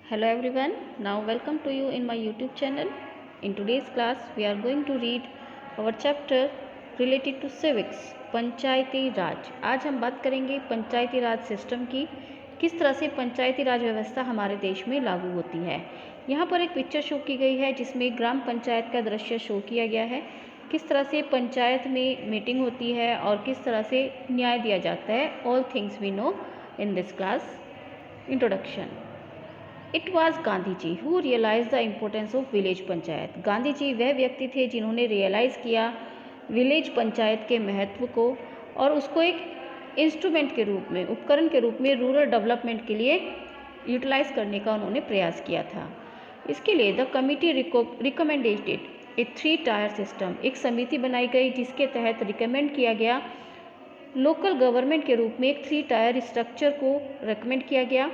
Hello everyone, now welcome to you in my YouTube channel. In today's class, we are going to read our chapter related to civics, पंचायती राज। आज हम बात करेंगे पंचायती raj system की, किस तरह से पंचायती राज व्यवस्था हमारे देश में लागू होती है। यहाँ पर एक पिक्चर शो की गई है जिसमें ग्राम पंचायत का दृश्य शो किया गया है, किस तरह से पंचायत में मीटिंग होती है और किस तरह से न्याय दिया जाता है। All things we know in this class. Introduction. It was Gandhi ji who realize the importance of village panchayat. Gandhi ji वह व्यक्ति थे जिन्होंने रियलाइज़ किया विलेज पंचायत के महत्व को और उसको एक इंस्ट्रूमेंट के रूप में, उपकरण के रूप में रूरल डेवलपमेंट के लिए यूटिलाइज करने का उन्होंने प्रयास किया था। इसके लिए the committee recommended A 3 tier system, एक समिति बनाई गई जिसके तहत रिकमेंड किया गया लोकल गवर्नमेंट के रूप में एक 3 टायर स्ट्रक्चर को रिकमेंड किया गया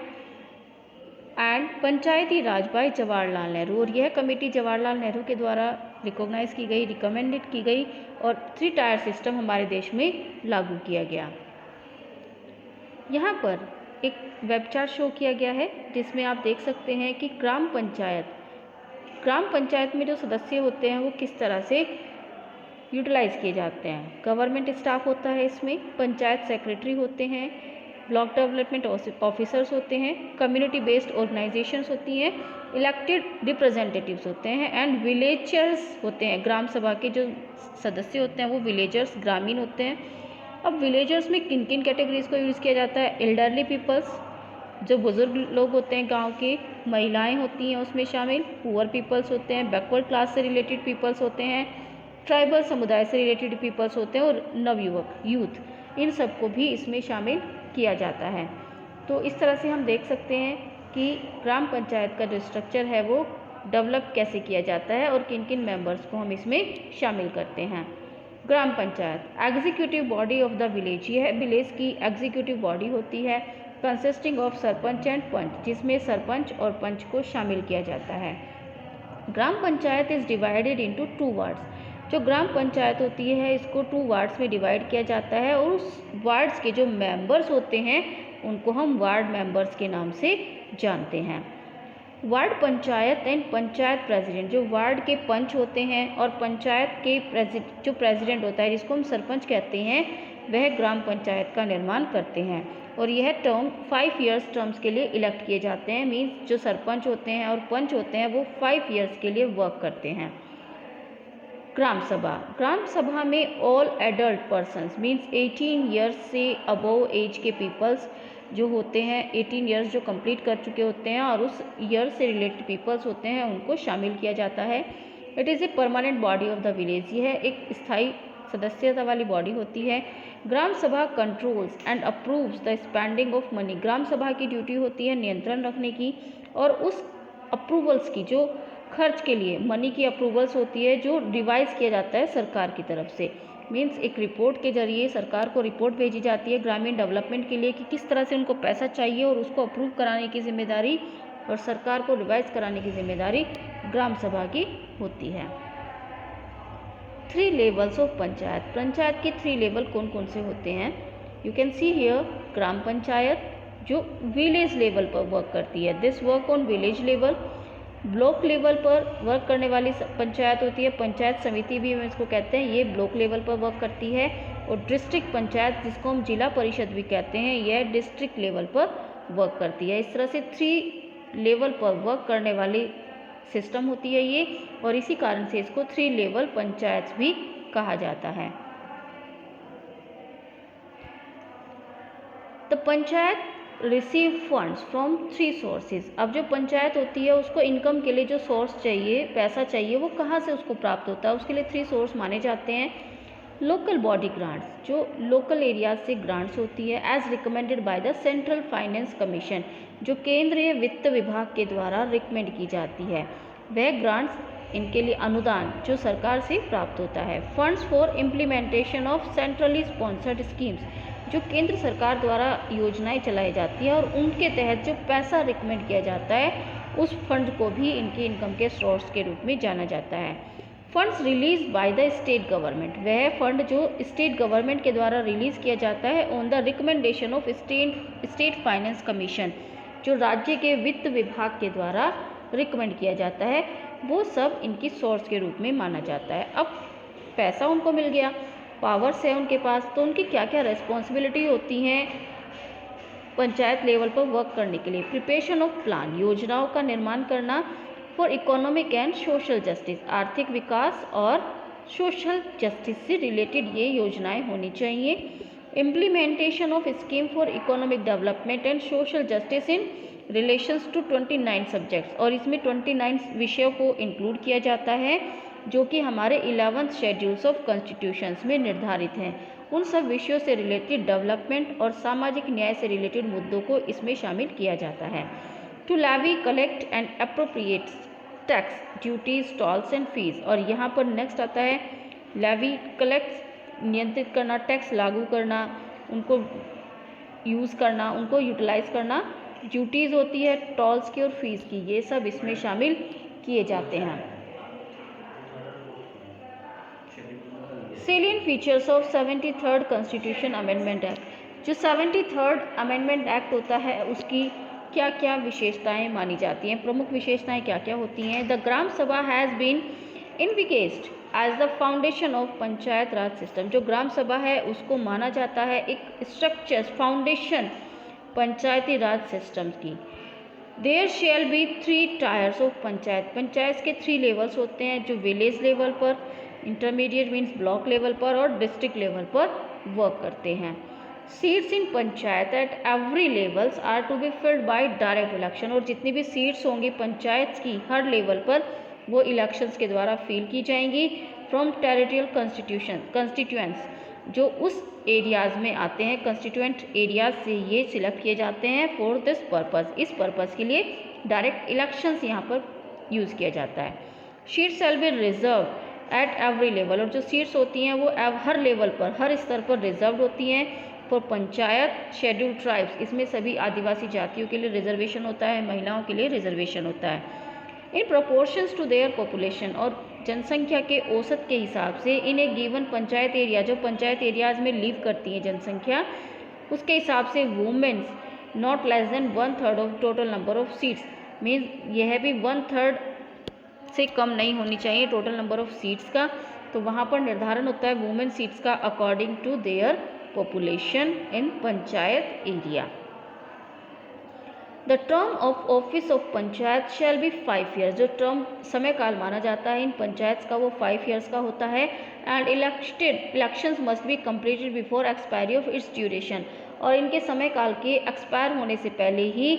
एंड पंचायती राज बाय जवाहरलाल नेहरू। और यह कमेटी जवाहरलाल नेहरू के द्वारा रिकॉग्नाइज की गई, रिकमेंडेड की गई और 3 टायर सिस्टम हमारे देश में लागू किया गया। यहाँ पर एक वेब चार्ट शो किया गया है जिसमें आप देख सकते हैं कि ग्राम पंचायत में जो सदस्य होते हैं वो किस तरह से यूटिलाइज किए जाते हैं। गवर्नमेंट स्टाफ होता है, इसमें पंचायत सेक्रेटरी होते हैं, ब्लॉक डेवलपमेंट ऑफिसर्स होते हैं, कम्युनिटी बेस्ड ऑर्गेनाइजेशंस होती हैं, इलेक्टेड रिप्रेजेंटेटिव्स होते हैं एंड विलेजर्स होते हैं। ग्राम सभा के जो सदस्य होते हैं वो विलेजर्स, ग्रामीण होते हैं। अब विलेजर्स में किन किन कैटेगरीज को यूज़ किया जाता है? एल्डरली पीपल्स, जो बुजुर्ग लोग होते हैं गांव के, महिलाएं होती हैं उसमें शामिल, पुअर पीपल्स होते हैं, बैकवर्ड क्लास से रिलेटेड पीपल्स होते हैं, ट्राइबल समुदाय से रिलेटेड पीपल्स होते हैं और नवयुवक, यूथ, इन सबको भी इसमें शामिल किया जाता है। तो इस तरह से हम देख सकते हैं कि ग्राम पंचायत का जो स्ट्रक्चर है वो डेवलप कैसे किया जाता है और किन किन मेंबर्स को हम इसमें शामिल करते हैं। Gram panchayat executive body of the village, यह विलेज की एग्जीक्यूटिव बॉडी होती है consisting of sarpanch and panch, जिसमें सरपंच और पंच को शामिल किया जाता है। Gram panchayat is divided into 2 wards, जो ग्राम पंचायत होती है इसको 2 वार्ड्स में डिवाइड किया जाता है और उस वार्ड्स के जो मेंबर्स होते हैं उनको हम वार्ड मेंबर्स के नाम से जानते हैं। Ward panchayat and panchayat president, जो वार्ड के पंच होते हैं और पंचायत के जो प्रेसिडेंट होता है जिसको हम सरपंच कहते हैं, वह ग्राम पंचायत का निर्माण करते हैं और यह टर्म 5 ईयर्स टर्म्स के लिए इलेक्ट किए जाते हैं। मीन्स जो सरपंच होते हैं और पंच होते हैं वो 5 ईयर्स के लिए वर्क करते हैं। ग्राम सभा में all adult persons means 18 years से अबव एज के पीपल्स जो होते हैं, 18 ईयर्स जो कंप्लीट कर चुके होते हैं और उस ईयर से रिलेटेड पीपल्स होते हैं, उनको शामिल किया जाता है। It is a permanent body of the village, यह एक स्थायी सदस्यता वाली बॉडी होती है। Gram sabha controls and approves the spending of money, gram sabha की ड्यूटी होती है नियंत्रण रखने की और उस अप्रूवल्स की, जो खर्च के लिए मनी की अप्रूवल्स होती है, जो रिवाइज किया जाता है सरकार की तरफ से। मीन्स एक रिपोर्ट के जरिए सरकार को रिपोर्ट भेजी जाती है ग्रामीण डेवलपमेंट के लिए कि किस तरह से उनको पैसा चाहिए और उसको अप्रूव कराने की जिम्मेदारी और सरकार को रिवाइज कराने की जिम्मेदारी ग्राम सभा की होती है। 3 लेवल्स ऑफ पंचायत के 3 लेवल कौन कौन से होते हैं? यू कैन सी हियर ग्राम पंचायत जो विलेज लेवल पर वर्क करती है, this work on village level. Block level पर वर्क करने वाली पंचायत होती है, पंचायत समिति भी हम इसको कहते हैं, ये ब्लॉक लेवल पर वर्क करती है। और डिस्ट्रिक्ट पंचायत जिसको हम जिला परिषद भी कहते हैं, यह डिस्ट्रिक्ट लेवल पर वर्क करती है। इस तरह से 3 लेवल पर वर्क करने वाली सिस्टम होती है ये, और इसी कारण से इसको 3 लेवल पंचायत भी कहा जाता है। The panchayat receive funds from 3 sources, अब जो पंचायत होती है उसको इनकम के लिए जो सोर्स चाहिए, पैसा चाहिए, वो कहाँ से उसको प्राप्त होता है? उसके लिए 3 सोर्स माने जाते हैं। लोकल बॉडी ग्रांट्स, जो लोकल एरियाज से ग्रांट्स होती है as recommended by the central finance commission, जो केंद्रीय वित्त विभाग के द्वारा रिकमेंड की जाती है, वह ग्रांट्स, इनके लिए अनुदान जो सरकार से प्राप्त होता है। Funds for implementation of centrally sponsored schemes, जो केंद्र सरकार द्वारा योजनाएं चलाई जाती है और उनके तहत जो पैसा रिकमेंड किया जाता है, उस फंड को भी इनकी इनकम के सोर्स के रूप में जाना जाता है। Funds release by the state government, वह फंड जो स्टेट गवर्नमेंट के द्वारा रिलीज किया जाता है on the recommendation of state finance commission, जो राज्य के वित्त विभाग के द्वारा रिकमेंड किया जाता है, वो सब इनकी सोर्स के रूप में माना जाता है। अब पैसा उनको मिल गया, पावर्स है उनके पास, तो उनकी क्या क्या रिस्पॉन्सिबिलिटी होती हैं पंचायत लेवल पर वर्क करने के लिए। प्रिपरेशन ऑफ प्लान, योजनाओं का निर्माण करना for economic and social justice, आर्थिक विकास और सोशल जस्टिस से रिलेटेड ये योजनाएं होनी चाहिए। Implementation of scheme for economic development and social justice in relations to 29 subjects, और इसमें 29 विषयों को इंक्लूड किया जाता है जो कि हमारे 11th शेड्यूल्स ऑफ कॉन्स्टिट्यूशंस में निर्धारित हैं। उन सब विषयों से रिलेटेड डेवलपमेंट और सामाजिक न्याय से रिलेटेड मुद्दों को इसमें शामिल किया जाता है। To levy, collect and appropriate tax, duties, tolls and fees, और यहाँ पर नेक्स्ट आता है लेवी, कलेक्ट नियंत्रित करना, टैक्स लागू करना, उनको यूज़ करना, उनको यूटिलाइज करना, ड्यूटीज़ होती है टोल्स की और फीस की, ये सब इसमें शामिल किए जाते हैं। Salient features of 73rd constitution amendment act, जो 73rd अमेंडमेंट एक्ट होता है उसकी क्या क्या विशेषताएं मानी जाती हैं, प्रमुख विशेषताएं क्या क्या होती हैं। The gram sabha has been envisaged as the foundation of panchayat raj system, जो ग्राम सभा है उसको माना जाता है एक structure, foundation panchayati raj system की। There shall be 3 tiers of panchayat, panchayat के 3 लेवल्स होते हैं, जो विलेज लेवल पर, इंटरमीडिएट मीन्स ब्लॉक लेवल पर और डिस्ट्रिक्ट लेवल पर वर्क करते हैं। Seats in panchayat at every levels are to be filled by direct election, और जितनी भी सीट्स होंगी पंचायत की हर लेवल पर वो इलेक्शंस के द्वारा फिल की जाएंगी। फ्रॉम टेरिटोरियल कंस्टिट्यूएंट्स, जो उस एरियाज़ में आते हैं, कंस्टिट्यूएंट एरियाज से ये सिलेक्ट किए जाते हैं फॉर दिस पर्पज़, इस पर्पज़ के लिए डायरेक्ट इलेक्शंस यहाँ पर यूज़ किया जाता है। Seats shall be reserve at every level, और जो सीट्स होती हैं वो हर लेवल पर, हर स्तर पर रिजर्व होती हैं फॉर पंचायत शेड्यूल्ड ट्राइब्स, इसमें सभी आदिवासी जातियों के लिए रिजर्वेशन होता है, महिलाओं के लिए रिजर्वेशन होता है। इन प्रोपोर्शंस टू देयर पॉपुलेशन, और जनसंख्या के औसत के हिसाब से इन ए गिवन पंचायत एरिया, जो पंचायत एरियाज़ में लिव करती है जनसंख्या, उसके हिसाब से womens not less than 1/3 of total number of seats, means यह भी 1/3 से कम नहीं होनी चाहिए टोटल नंबर ऑफ सीट्स का, तो वहाँ पर निर्धारण होता है वुमेन सीट्स का according to their population in panchayat area. The term of office of panchayat shall be 5 years, जो टर्म समय काल माना जाता है इन पंचायत का वो 5 years का होता है। And elections must be completed before expiry of its duration, और इनके समय काल के एक्सपायर होने से पहले ही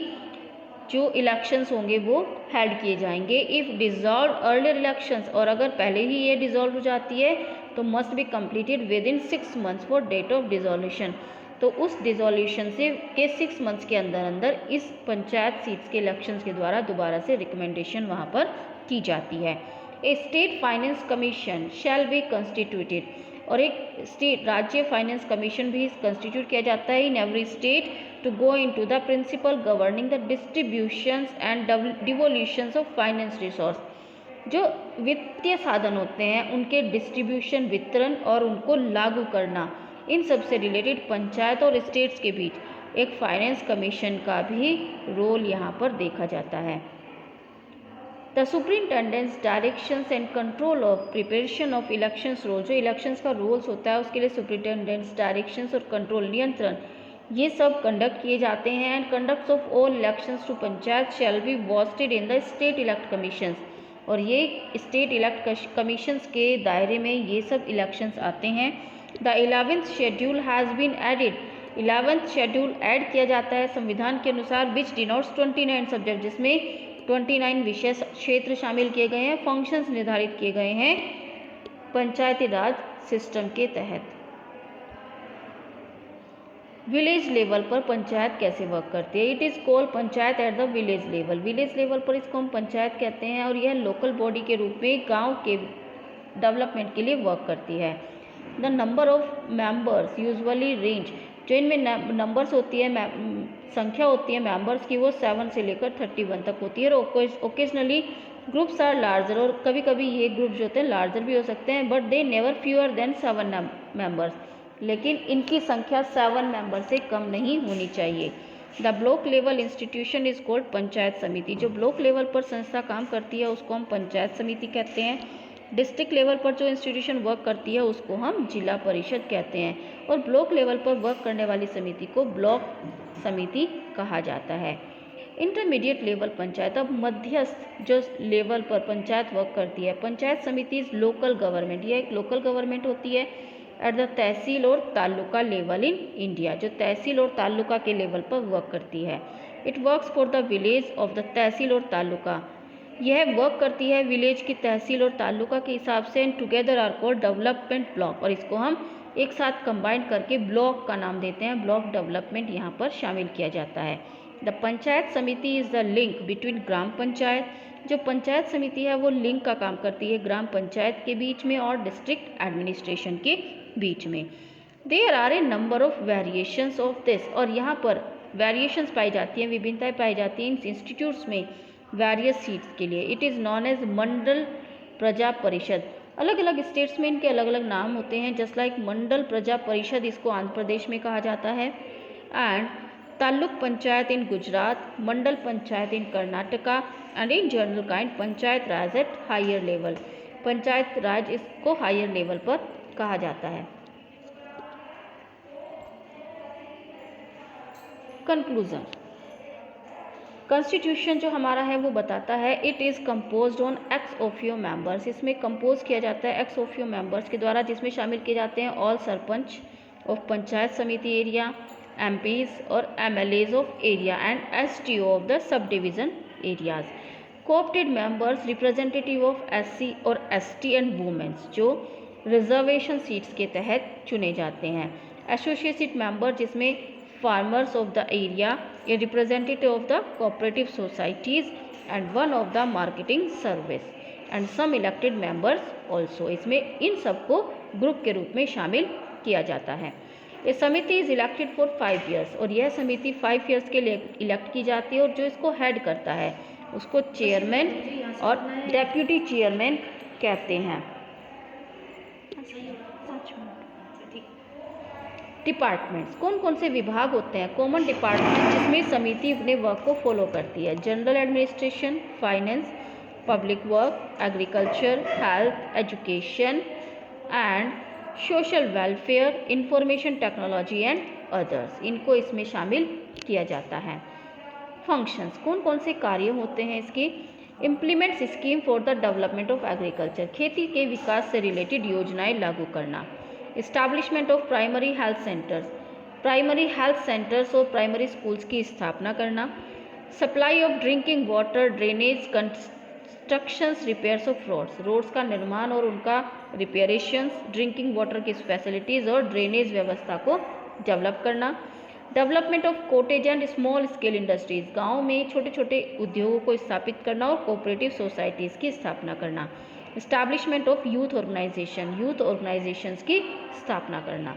जो इलेक्शंस होंगे वो हेल्ड किए जाएंगे। इफ़ डिज़ॉल्व अर्लियर इलेक्शंस, और अगर पहले ही ये डिज़ोल्व हो जाती है तो must be completed within 6 months for date of dissolution, तो उस डिज़ोल्यूशन से के 6 months के अंदर अंदर इस पंचायत सीट्स के इलेक्शंस के द्वारा दोबारा से रिकमेंडेशन वहाँ पर की जाती है। A state finance commission shall be constituted, और एक स्टेट राज्य फाइनेंस कमीशन भी कंस्टिट्यूट किया जाता है in every state to go into the principle governing the distributions and devolutions of finance resource, जो वित्तीय साधन होते हैं उनके डिस्ट्रीब्यूशन, वितरण और उनको लागू करना, इन सब से रिलेटेड पंचायत और स्टेट्स के बीच एक फाइनेंस कमीशन का भी रोल यहाँ पर देखा जाता है। The superintendents directions and control of preparation of elections roll, जो इलेक्शंस का रोल्स होता है उसके लिए सुपरिंटेंडेंट्स डायरेक्शंस और कंट्रोल, नियंत्रण, ये सब कंडक्ट किए जाते हैं। And conducts of all elections to panchayat shall be vested in the state elect commissions, और ये स्टेट इलेक्ट कमीशंस के दायरे में ये सब इलेक्शंस आते हैं। The 11th schedule has been added, 11th schedule add किया जाता है संविधान के अनुसार, विच डिनोट्स 29 सब्जेक्ट, जिसमें 29 विषय क्षेत्र शामिल किए गए हैं, फंक्शंस निर्धारित किए गए हैं पंचायती राज सिस्टम के तहत। विलेज लेवल पर पंचायत कैसे वर्क करती है? It is called panchayat at the village level, village level पर इसको हम पंचायत कहते हैं, और यह लोकल बॉडी के रूप में गांव के डेवलपमेंट के लिए वर्क करती है। The number of members usually range, जो इनमें नंबर्स होती है, संख्या होती है मेंबर्स की, वो 7 से लेकर 31 तक होती है। और ओकेजनली ग्रुप्स आर लार्जर, और कभी कभी ये ग्रुप जो होते हैं लार्जर भी हो सकते हैं, but they never fewer than 7 members, लेकिन इनकी संख्या 7 मेंबर से कम नहीं होनी चाहिए। The block level institution is called panchayat समिति। जो ब्लॉक लेवल पर संस्था काम करती है उसको हम पंचायत समिति कहते हैं। डिस्ट्रिक्ट लेवल पर जो इंस्टीट्यूशन वर्क करती है उसको हम जिला परिषद कहते हैं, और ब्लॉक लेवल पर वर्क करने वाली समिति को ब्लॉक समिति कहा जाता है। इंटरमीडिएट लेवल पंचायत, अब मध्यस्थ जो लेवल पर पंचायत वर्क करती है। पंचायत समिति इज लोकल गवर्नमेंट, यह एक लोकल गवर्नमेंट होती है एट द तहसील और तालुका लेवल इन इंडिया, जो तहसील और तालुका के लेवल पर वर्क करती है। It works for the village of the tehsil और तालुका, यह वर्क करती है विलेज की तहसील और तालुका के हिसाब से। And together are called development block, और इसको हम एक साथ कंबाइन करके ब्लॉक का नाम देते हैं। ब्लॉक डेवलपमेंट यहाँ पर शामिल किया जाता है। द पंचायत समिति इज़ द लिंक बिटवीन ग्राम पंचायत, जो पंचायत समिति है वो लिंक का काम करती है ग्राम पंचायत के बीच में और डिस्ट्रिक्ट एडमिनिस्ट्रेशन के बीच में। There are a number of variations of this, और यहाँ पर वेरिएशंस पाई जाती हैं, विभिन्नताएं पाई जाती हैं इन इंस्टीट्यूट्स में वेरियस सीट्स के लिए। इट इज़ नॉन एज मंडल प्रजा परिषद, अलग अलग स्टेट्स में इनके अलग अलग नाम होते हैं। जस्ट लाइक मंडल प्रजा परिषद इसको आंध्र प्रदेश में कहा जाता है, and taluk panchayat in Gujarat, mandal panchayat in Karnataka, and in general kind panchayat raj at higher level, panchayat raj इसको हायर लेवल पर कहा जाता है। कंक्लूजन, कॉन्स्टिट्यूशन जो हमारा है वो बताता है it is composed on ex officio members, इसमें कंपोज किया जाता है एक्स ओफियो मेंबर्स के द्वारा, जिसमें शामिल किए जाते हैं all sarpanch of panchayat samiti area, MPs और MLAs of area, and STO of the sub division areas. Coopted members representative of SC और एसटी एंड वुमेन्स, जो रिजर्वेशन सीट्स के तहत चुने जाते हैं। एसोसिएटेड मेंबर जिसमें farmers of the area, a representative of the cooperative societies and one of the marketing service, and some elected members also, इसमें इन सबको ग्रुप के रूप में शामिल किया जाता है। ये समिति इज इलेक्टेड फॉर 5 ईयर्स, और यह समिति 5 ईयर्स के लिए इलेक्ट की जाती है, और जो इसको हेड करता है उसको चेयरमैन और डेप्यूटी चेयरमैन कहते हैं। डिपार्टमेंट्स, कौन कौन से विभाग होते हैं? कॉमन डिपार्टमेंट जिसमें समिति अपने वर्क को फॉलो करती है। General administration, finance, public work, agriculture, health, education and social welfare, information technology and others, इनको इसमें शामिल किया जाता है। फंक्शंस, कौन कौन से कार्य होते हैं इसके? Implements scheme for the development of agriculture, खेती के विकास से रिलेटेड योजनाएं लागू करना। Establishment of primary health centres, primary health centres और प्राइमरी स्कूल्स की स्थापना करना। Supply of drinking water, drainage, constructions, repairs of roads, roads का निर्माण और उनका रिपेयरेशंस, ड्रिंकिंग वाटर की फैसिलिटीज़ और ड्रेनेज व्यवस्था को डेवलप करना। Development of cottage and small scale industries, गाँव में छोटे छोटे उद्योगों को स्थापित करना और कोऑपरेटिव सोसाइटीज़ की स्थापना करना। Establishment of youth organisation, youth organisations की स्थापना करना।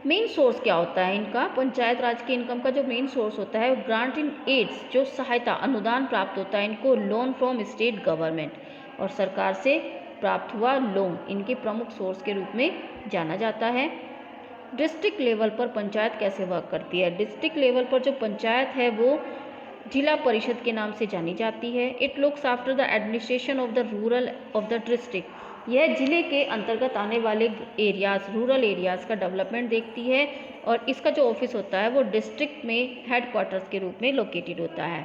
मेन सोर्स क्या होता है इनका? पंचायत राज की इनकम का जो मेन सोर्स होता है ग्रांट इन एड्स, जो सहायता अनुदान प्राप्त होता है इनको लोन फ्रॉम स्टेट गवर्नमेंट, और सरकार से प्राप्त हुआ लोन इनके प्रमुख सोर्स के रूप में जाना जाता है। डिस्ट्रिक्ट लेवल पर पंचायत कैसे वर्क करती है? डिस्ट्रिक्ट लेवल पर जो पंचायत है वो जिला परिषद के नाम से जानी जाती है। It looks after the administration of the rural of the district, यह जिले के अंतर्गत आने वाले एरियाज़, रूरल एरियाज़ का डेवलपमेंट देखती है, और इसका जो ऑफिस होता है वो डिस्ट्रिक्ट में हेडक्वार्टर्स के रूप में लोकेटेड होता है।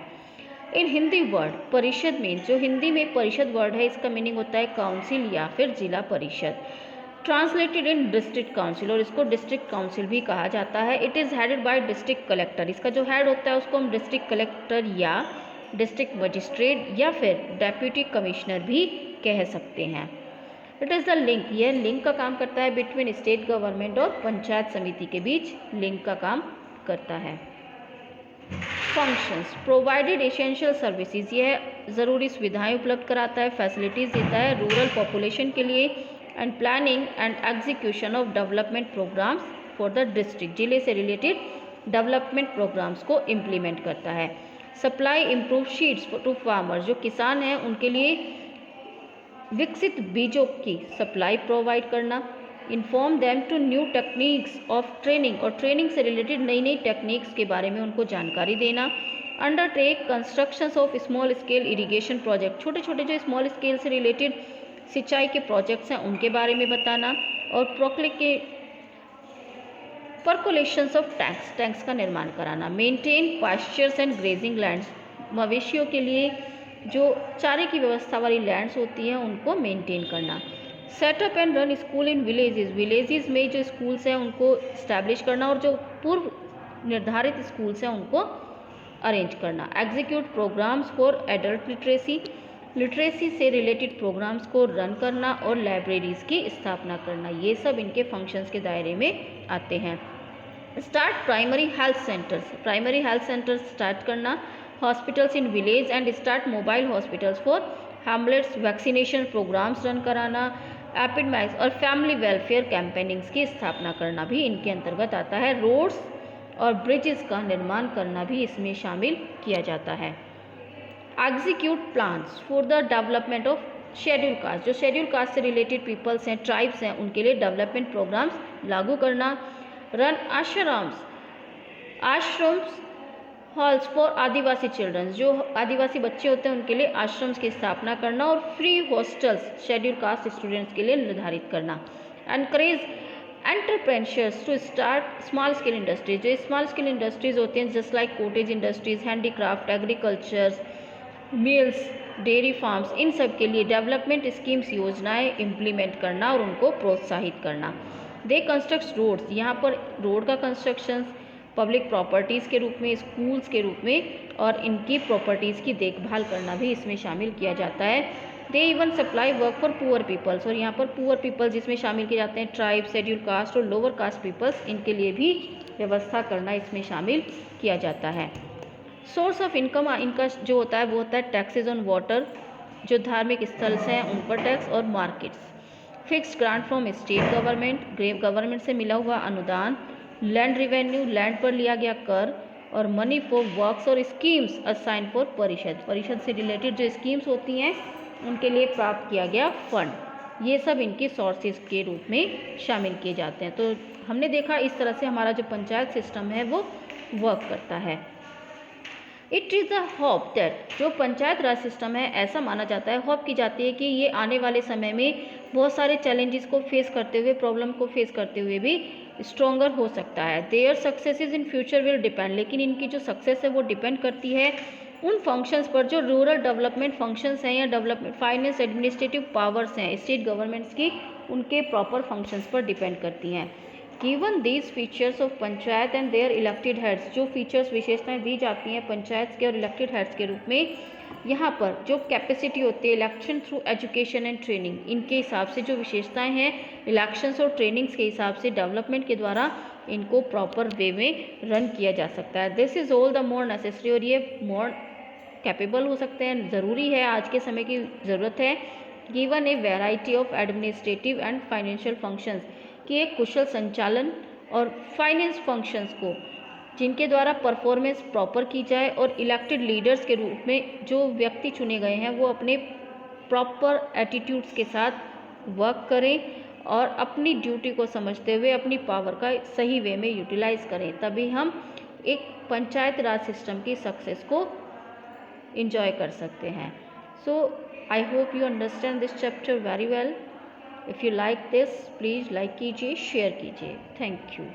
इन हिंदी वर्ड परिषद में, जो हिंदी में परिषद वर्ड है इसका मीनिंग होता है काउंसिल या फिर जिला परिषद। ट्रांसलेटेड इन डिस्ट्रिक्ट काउंसिल, और इसको डिस्ट्रिक्ट काउंसिल भी कहा जाता है। It is headed by district collector, इसका जो हेड होता है उसको हम डिस्ट्रिक्ट कलेक्टर या डिस्ट्रिक्ट मजिस्ट्रेट या फिर डेप्यूटी कमिश्नर भी कह सकते हैं। इट इज़ द लिंक, यह लिंक का काम करता है बिटवीन स्टेट गवर्नमेंट और पंचायत समिति के बीच लिंक का काम करता है। फंक्शंस, प्रोवाइडेड एसेंशियल सर्विसेज, यह ज़रूरी सुविधाएं उपलब्ध कराता है, फैसिलिटीज़ देता है रूरल पॉपुलेशन के लिए, and planning and execution of development programmes for the district, जिले से रिलेटेड डेवलपमेंट प्रोग्राम्स को इम्प्लीमेंट करता है। Supply improve seeds to farmers, जो किसान हैं उनके लिए विकसित बीजों की सप्लाई प्रोवाइड करना। Inform them to new techniques of training, और ट्रेनिंग से रिलेटेड नई नई टेक्निक्स के बारे में उनको जानकारी देना। Undertake constructions of small scale irrigation project, छोटे छोटे जो स्मॉल स्केल से रिलेटेड सिंचाई के प्रोजेक्ट्स हैं उनके बारे में बताना। और परकोलेशंस ऑफ टैंक्स, टैंक्स का निर्माण कराना। Maintain pastures and grazing lands, मवेशियों के लिए जो चारे की व्यवस्था वाली लैंड्स होती हैं उनको मेंटेन करना। Setup and run school in villages, villages में जो स्कूल्स हैं उनको इस्टेब्लिश करना और जो पूर्व निर्धारित स्कूल्स हैं उनको अरेंज करना। Execute programmes for adult literacy, literacy से रिलेटेड प्रोग्राम्स को रन करना और लाइब्रेरीज की स्थापना करना, ये सब इनके फंक्शंस के दायरे में आते हैं। Start primary health centres, primary health centres start करना। Hospitals in village and start mobile hospitals for hamlets, vaccination programmes run कराना। एपिडमाइक्स और फैमिली वेलफेयर कैंपेनिंग्स की स्थापना करना भी इनके अंतर्गत आता है। रोड्स और ब्रिजेस का निर्माण करना भी इसमें शामिल किया जाता है। Execute plans for the development of schedule caste, जो शेड्यूल कास्ट से रिलेटेड पीपल्स हैं, ट्राइब्स हैं, उनके लिए डेवलपमेंट प्रोग्राम्स लागू करना। Run ashrams halls for Adivasi childrens, जो आदिवासी बच्चे होते हैं उनके लिए आश्रम्स की स्थापना करना और free hostels schedule caste students के लिए निर्धारित करना। Encourage entrepreneurs to start small scale industries, जो स्मॉल स्केल इंडस्ट्रीज होती हैं just like cottage industries, handicraft, agriculture, mills, dairy farms, इन सब के लिए डेवलपमेंट स्कीम्स योजनाएं इम्प्लीमेंट करना और उनको प्रोत्साहित करना। दे कंस्ट्रक्ट रोड्स, यहाँ पर रोड का कंस्ट्रक्शन पब्लिक प्रॉपर्टीज़ के रूप में, स्कूल्स के रूप में, और इनकी प्रॉपर्टीज़ की देखभाल करना भी इसमें शामिल किया जाता है। They even supply work for poor peoples, और यहाँ पर पुअर पीपल्स जिसमें शामिल किए जाते हैं ट्राइब, शेड्यूल कास्ट और लोअर कास्ट पीपल्स, इनके लिए भी व्यवस्था करना इसमें शामिल किया जाता है। सोर्स ऑफ इनकम इनका जो होता है वो होता है टैक्सेज ऑन वाटर, जो धार्मिक स्थल हैं उन पर टैक्स, और markets. Fixed grant from state government, government से मिला हुआ अनुदान। लैंड रिवेन्यू, लैंड पर लिया गया कर। और मनी फॉर वर्क्स और स्कीम्स असाइन फॉर परिषद, परिषद से रिलेटेड जो स्कीम्स होती हैं उनके लिए प्राप्त किया गया फंड, ये सब इनके सोर्सेज के रूप में शामिल किए जाते हैं। तो हमने देखा इस तरह से हमारा जो पंचायत सिस्टम है वो वर्क करता है। It is a hope that, जो पंचायत राज सिस्टम है ऐसा माना जाता है, होप की जाती है कि ये आने वाले समय में बहुत सारे चैलेंजेस को फेस करते हुए, प्रॉब्लम को फेस करते हुए भी स्ट्रॉन्गर हो सकता है। Their successes in future will depend, लेकिन इनकी जो सक्सेस है वो डिपेंड करती है उन फंक्शंस पर जो रूरल डेवलपमेंट फंक्शंस हैं या डेवलपमेंट फाइनेंस एडमिनिस्ट्रेटिव पावर्स हैं स्टेट गवर्नमेंट्स की, उनके प्रॉपर फंक्शंस पर डिपेंड करती हैं। Given these features of panchayat and their elected heads, जो फीचर्स विशेषताएं दी जाती हैं पंचायत के और इलेक्टेड हेड्स के रूप में, यहाँ पर जो कैपेसिटी होती है election through education and training, इनके हिसाब से जो विशेषताएं हैं इलेक्शंस और ट्रेनिंग्स के हिसाब से डेवलपमेंट के द्वारा इनको प्रॉपर वे में रन किया जा सकता है। This is all the more necessary, और ये मोर कैपेबल हो सकते हैं, ज़रूरी है, आज के समय की ज़रूरत है। Given A variety of administrative and financial functions, कि एक कुशल संचालन और फाइनेंस फंक्शंस को जिनके द्वारा परफॉर्मेंस प्रॉपर की जाए, और इलेक्टेड लीडर्स के रूप में जो व्यक्ति चुने गए हैं वो अपने प्रॉपर एटीट्यूड्स के साथ वर्क करें और अपनी ड्यूटी को समझते हुए अपनी पावर का सही वे में यूटिलाइज करें, तभी हम एक पंचायत राज सिस्टम की सक्सेस को इंजॉय कर सकते हैं। So I hope you understand this chapter very well. If you like this please like कीजिए, शेयर कीजिए। Thank you.